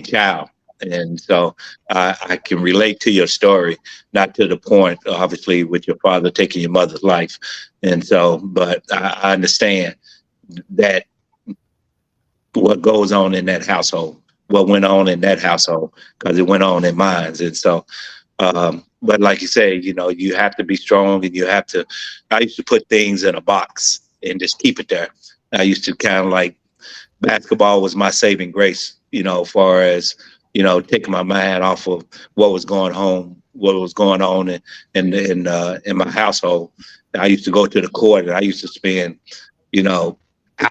child. And so I can relate to your story, not to the point, obviously, with your father taking your mother's life. And so, but I understand that what goes on in that household, what went on in that household, because it went on in mine. And so, but like you say, you know, you have to be strong, and you have to, I used to put things in a box and just keep it there. I used to kind of like, basketball was my saving grace, you know, as far as, you know, taking my mind off of what was going on in my household. I used to go to the court, and I used to spend, you know,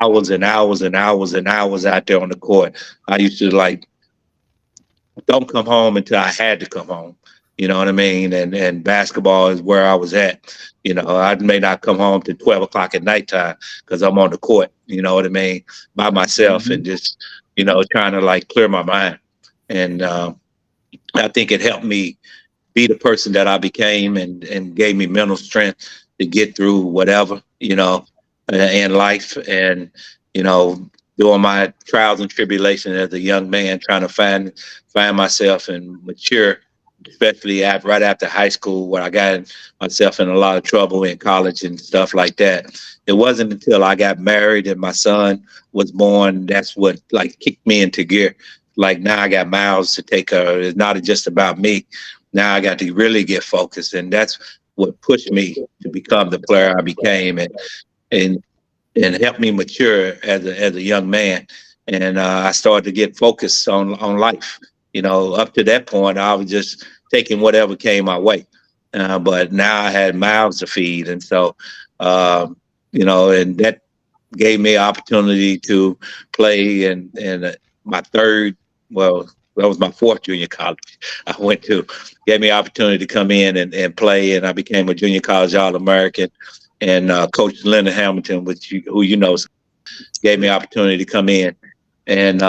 hours and hours and hours and hours out there on the court. I used to like, don't come home until I had to come home. You know what I mean? And basketball is where I was at. You know, I may not come home till 12 o'clock at nighttime because I'm on the court, you know what I mean, by myself, and just, you know, trying to like clear my mind. And I think it helped me be the person that I became, and gave me mental strength to get through whatever, you know, in life. And, you know, during my trials and tribulations as a young man, trying to find myself and mature, especially right after high school, where I got myself in a lot of trouble in college and stuff like that. It wasn't until I got married and my son was born, that's what like kicked me into gear. Like, now I got Miles to take care of. It's not just about me. Now I got to really get focused, and that's what pushed me to become the player I became, and helped me mature as a young man. And I started to get focused on life. You know, up to that point, I was just taking whatever came my way. But now I had mouths to feed. And so, you know, and that gave me an opportunity to play in my that was my fourth junior college I went to. Gave me an opportunity to come in and play, and I became a junior college All-American. And Coach Leonard Hamilton, who you know, gave me an opportunity to come in and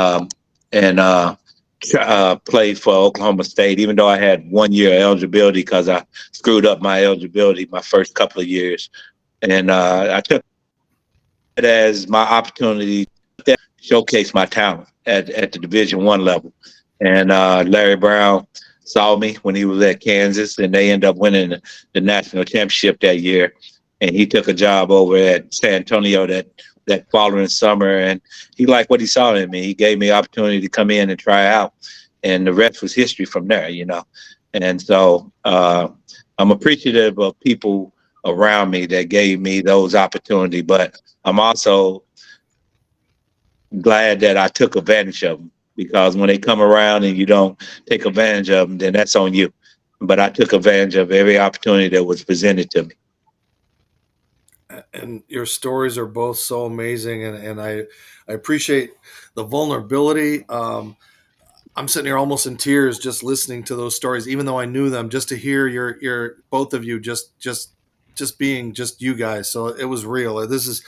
play for Oklahoma State, even though I had 1 year eligibility because I screwed up my eligibility my first couple of years. And I took it as my opportunity to showcase my talent at the Division I level. And Larry Brown saw me when he was at Kansas, and they ended up winning the national championship that year. and he took a job over at San Antonio that following summer, and he liked what he saw in me. He gave me the opportunity to come in and try out, and the rest was history from there, you know. And so I'm appreciative of people around me that gave me those opportunities, but I'm also glad that I took advantage of them, because when they come around and you don't take advantage of them, then that's on you. But I took advantage of every opportunity that was presented to me. And your stories are both so amazing, and I appreciate the vulnerability. I'm sitting here almost in tears just listening to those stories, even though I knew them, just to hear your both of you just being just you guys. So it was real. This is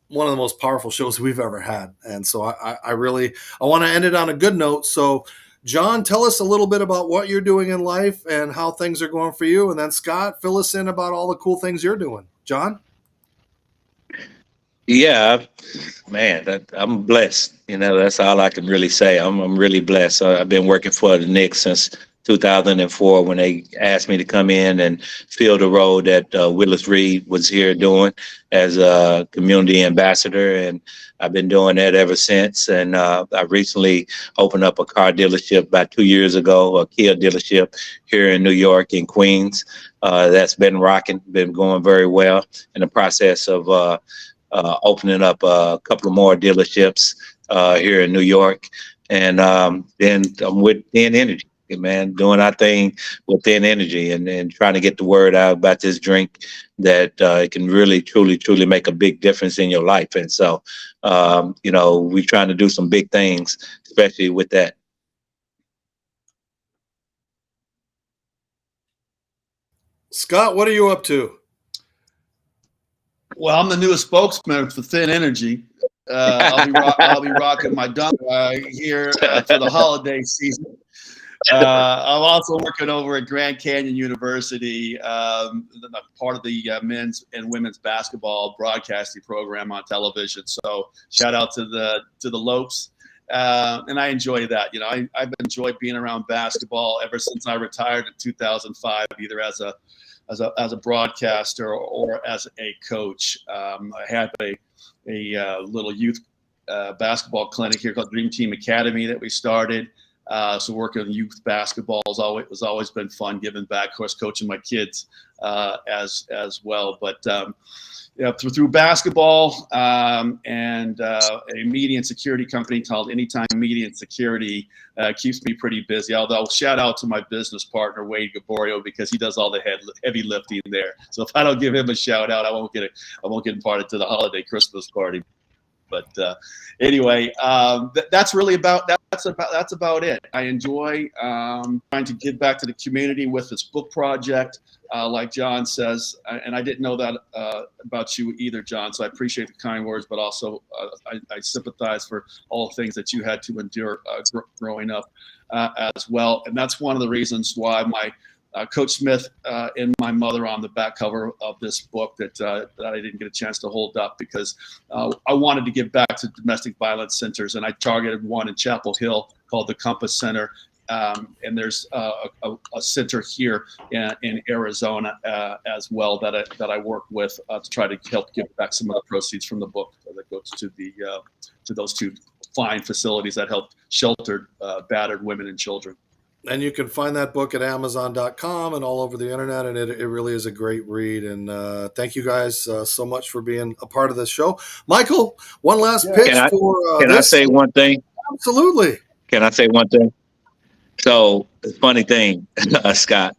one of the most powerful shows we've ever had. And so I want to end it on a good note. So John, tell us a little bit about what you're doing in life and how things are going for you. And then Scott, fill us in about all the cool things you're doing. John? Yeah, man, I'm blessed. You know, that's all I can really say. I'm really blessed. I've been working for the Knicks since 2004 when they asked me to come in and fill the role that Willis Reed was here doing as a community ambassador. And I've been doing that ever since. And I recently opened up a car dealership about 2 years ago, a Kia dealership here in New York in Queens. That's been rocking, been going very well. In the process of opening up a couple of more dealerships here in New York. And then I'm with Thin Energy, man, doing our thing with Thin Energy and trying to get the word out about this drink that it can really, truly make a big difference in your life. And so, you know, we're trying to do some big things, especially with that. Scott, what are you up to? Well, I'm the newest spokesman for Thin Energy. I'll be rocking my dunk here for the holiday season. I'm also working over at Grand Canyon University, part of the men's and women's basketball broadcasting program on television. So shout out to the Lopes. And I enjoy that. You know, I've enjoyed being around basketball ever since I retired in 2005, either as a broadcaster or as a coach. I had a little youth basketball clinic here called Dream Team Academy that we started. So working on youth basketball has always been fun, giving back, of course, coaching my kids as well. But through basketball and a media and security company called Anytime Media and Security keeps me pretty busy. Although shout out to my business partner Wade Gaborio, because he does all the heavy lifting there. So if I don't give him a shout out, I won't get invited to the holiday Christmas party. But anyway, that's really that's about it. I enjoy trying to give back to the community with this book project, like John says. And I didn't know that about you either, John. So I appreciate the kind words, but also I sympathize for all the things that you had to endure growing up as well. And that's one of the reasons why my Coach Smith and my mother on the back cover of this book that I didn't get a chance to hold up, because I wanted to give back to domestic violence centers, and I targeted one in Chapel Hill called the Compass Center, and there's a center here in Arizona as well that I work with to try to help give back some of the proceeds from the book that goes to those two fine facilities that help shelter battered women and children. And you can find that book at Amazon.com and all over the internet. And it really is a great read. And thank you guys so much for being a part of this show. Michael, one last pitch Can I say one thing? Absolutely. Can I say one thing? So, funny thing, Scott.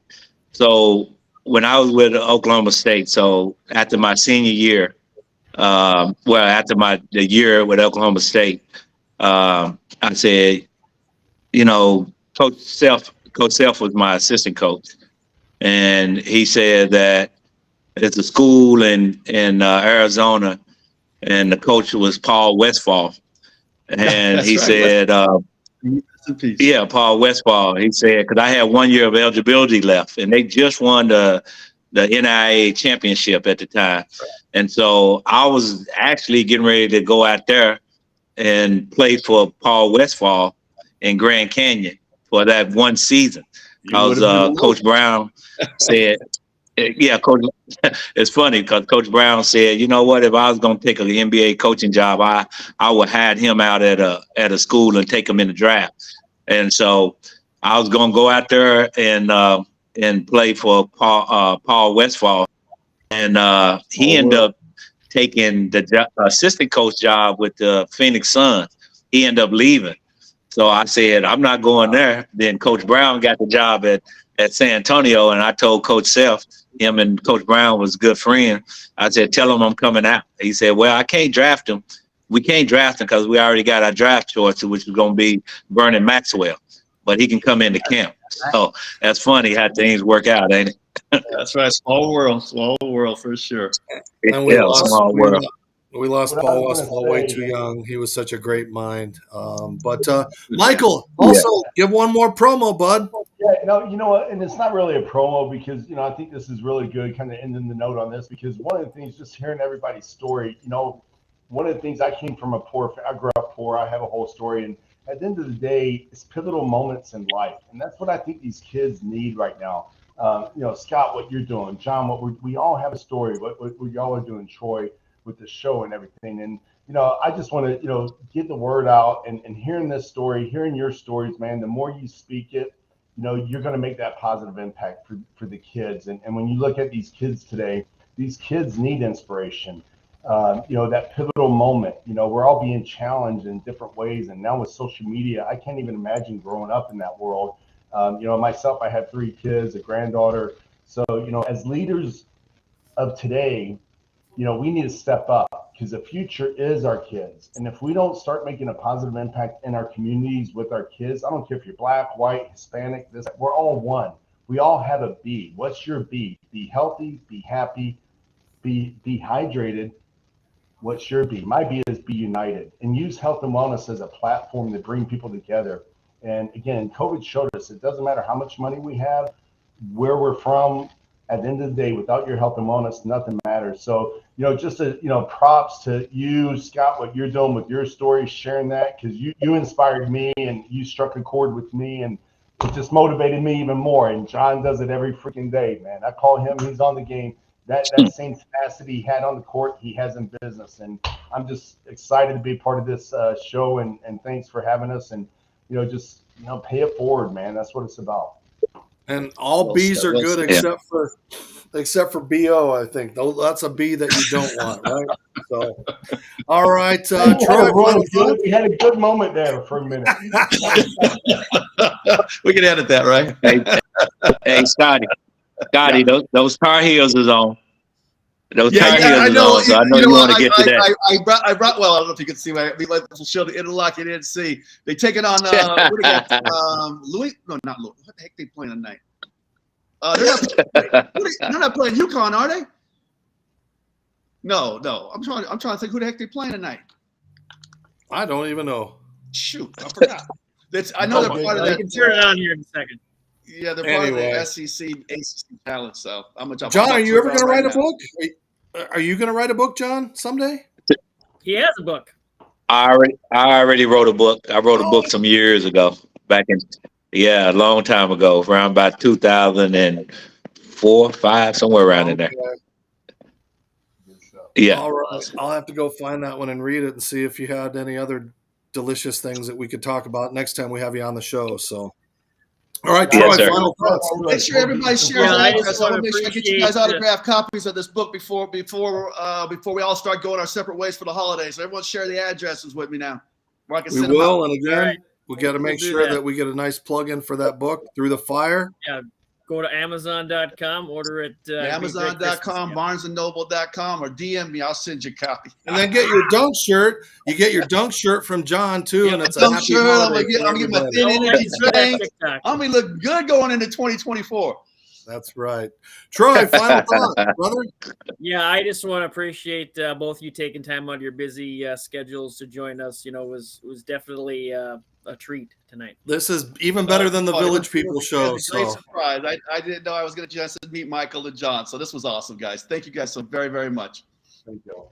So, when I was with Oklahoma State, so after my senior year, after the year with Oklahoma State, I said, you know, Coach Self was my assistant coach, and he said that it's a school in Arizona, and the coach was Paul Westphal, and he said, yeah, Paul Westphal. He said, because I had 1 year of eligibility left, and they just won the NIA championship at the time, and so I was actually getting ready to go out there and play for Paul Westphal in Grand Canyon for that one season. Because Coach Brown said, Yeah, Coach. It's funny because Coach Brown said, you know what? If I was going to take an NBA coaching job, I would hide him out at a school and take him in the draft. And so I was going to go out there and play for Paul Westphal, and he ended up taking the assistant coach job with the Phoenix Suns. He ended up leaving. So I said, I'm not going there. Then Coach Brown got the job at San Antonio, and I told Coach Self, him and Coach Brown was a good friend. I said, tell him I'm coming out. He said, well, I can't draft him. We can't draft him because we already got our draft choice, which is going to be Vernon Maxwell. But he can come into camp. So that's funny how things work out, ain't it? That's right. Small world for sure. And we lost, small world. We lost Paul Westphal way too young. He was such a great mind. But Michael, also give one more promo, bud. Yeah, no, you know what? And it's not really a promo because, I think this is really good kind of ending the note on this because one of the things, just hearing everybody's story, one of the things, I came from I grew up poor. I have a whole story. And at the end of the day, it's pivotal moments in life. And that's what I think these kids need right now. Scott, what you're doing, John, we all have a story, what y'all are doing, Troy, with the show and everything. And, I just want to, get the word out and hearing this story, hearing your stories, man, the more you speak it, you're going to make that positive impact for the kids. And when you look at these kids today, these kids need inspiration. That pivotal moment, we're all being challenged in different ways. And now with social media, I can't even imagine growing up in that world. Myself, I have 3 kids, a granddaughter. So, as leaders of today, we need to step up because the future is our kids. And if we don't start making a positive impact in our communities with our kids, I don't care if you're black, white, Hispanic, we're all one. We all have a B. What's your B? Be healthy, be happy, be hydrated. What's your B? My B is be united and use health and wellness as a platform to bring people together. And again, COVID showed us it doesn't matter how much money we have, where we're from. At the end of the day, without your health and wellness, nothing matters. So, props to you, Scott, what you're doing with your story, sharing that, because you inspired me and you struck a chord with me, and it just motivated me even more. And John does it every freaking day, man. I call him, he's on the game. That same tenacity he had on the court, he has in business. And I'm just excited to be part of this show, and thanks for having us. And, pay it forward, man. That's what it's about. And all B's are good except for BO, I think. That's a B that you don't want, right? So, all right, Troy. We had a good moment there for a minute. We can edit that, right? Hey, Scotty, those Tar Heels is on. Those Tar Heels is on, so I know you want to get to that. I brought. Well, I don't know if you can see my. We'll show the interlock. You didn't see. They take it on. What do you got? Louis? No, not Louis. What the heck they playing tonight? They're not playing UConn, are they? No. I'm trying to think who the heck they playing tonight. I don't even know. Shoot, I forgot. I know they're part of that. You can turn it on here in a second. Yeah, they're part of the SEC, ACC talent. So I'm gonna jump. John, are you ever going to write a book? Are you going to write a book, John, someday? He has a book. I already wrote a book. I wrote a book some years ago, a long time ago, around about 2004, 5, somewhere around in there. Yeah. All right. I'll have to go find that one and read it and see if you had any other delicious things that we could talk about next time we have you on the show. So, all right, Troy, final thoughts. Make sure everybody shares the address. I want to make sure I get you guys autographed copies of this book before we all start going our separate ways for the holidays. So everyone share the addresses with me now. We will, and again, we got to make sure that we get a nice plug-in for that book, Through the Fire. Yeah, go to Amazon.com, order it. Amazon.com, BarnesandNoble.com, or DM me. I'll send you a copy. And then get your dunk shirt. You get your dunk shirt from John, too. Yeah, and it's a dunk happy shirt. holiday. I'm going to get my thin energy drink. I'm going to look good going into 2024. That's right. Troy, final thought, brother. Yeah, I just want to appreciate both you taking time out of your busy schedules to join us. It was definitely a treat tonight. This is even better than the Village People show. It was a great surprise. I didn't know I was going to just meet Michael and John. So this was awesome, guys. Thank you guys so very, very much. Thank you.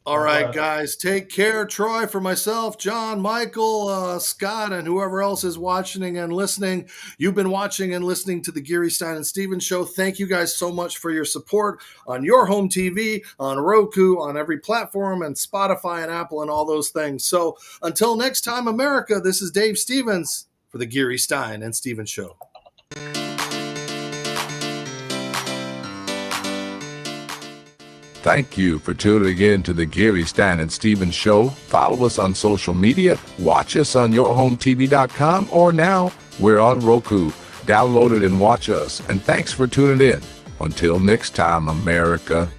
All right, guys, take care. Troy, for myself, John, Michael, Scott, and whoever else is watching and listening. You've been watching and listening to the Geary, Stein and Stevens Show. Thank you guys so much for your support on your home TV, on Roku, on every platform, and Spotify and Apple and all those things. So until next time, America, this is Dave Stevens for the Geary, Stein and Stevens Show. Thank you for tuning in to the Geary, Stein and Stevens Show. Follow us on social media. Watch us on yourhometv.com, or now we're on Roku. Download it and watch us. And thanks for tuning in. Until next time, America.